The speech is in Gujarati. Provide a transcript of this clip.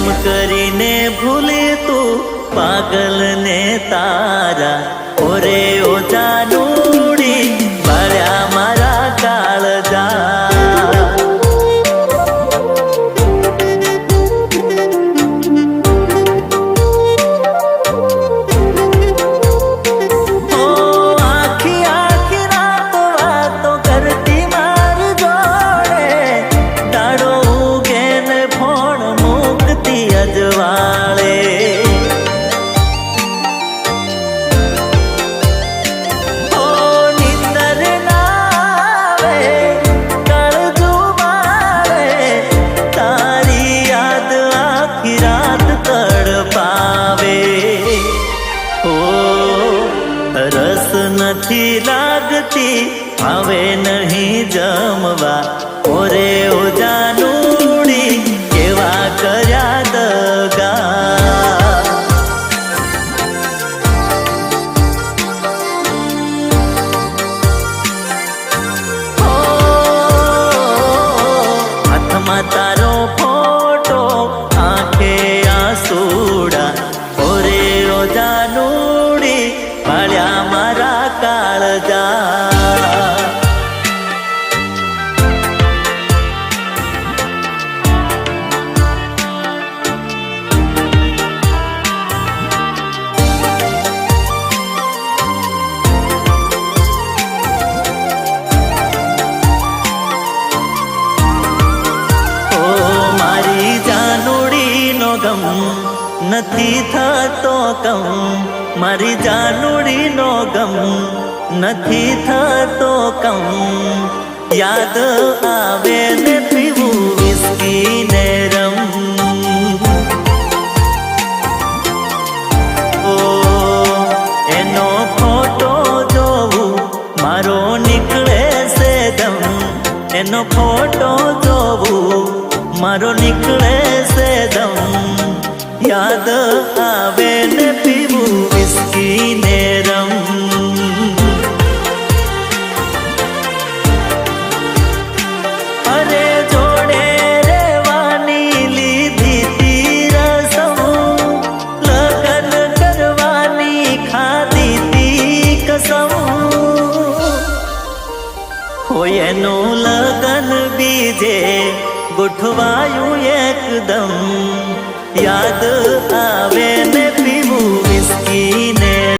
કેમ કરીને ભૂલે તું પાગલ ને તારા ઓરે ઓ જાનુડી બાળ્યા મારા કાળજા નથી લાગતી હવે નહીં જમવા ઓરે ઓ જાનુડી કેવા કર્યા દગા હાથમાં તારો ફોટો આંખે આંસુડા ઓરે ઓ જાનુડી બાળ્યા મારા કાળજા મારી જાનુડીનો ગમ નથી થતો કમ મારી જાનુડીનો ગમ નથી થતો કમ યાદ આવે ને પીવું વિસ્કી ને રમ ઓ એનો ફોટો જોવું મારો નીકળે છે દમ એનો ફોટો જોવું મારો નીકળે છે દમ યાદ આવે ને પીવું વિસ્કી ને રમ અરે જોડે રેવાની લીધી તી રસમ લગન કરવાની ખાધી તી કસમ હોય એનું લગન બીજે ગોઠવાયું એકદમ યાદ આવે ને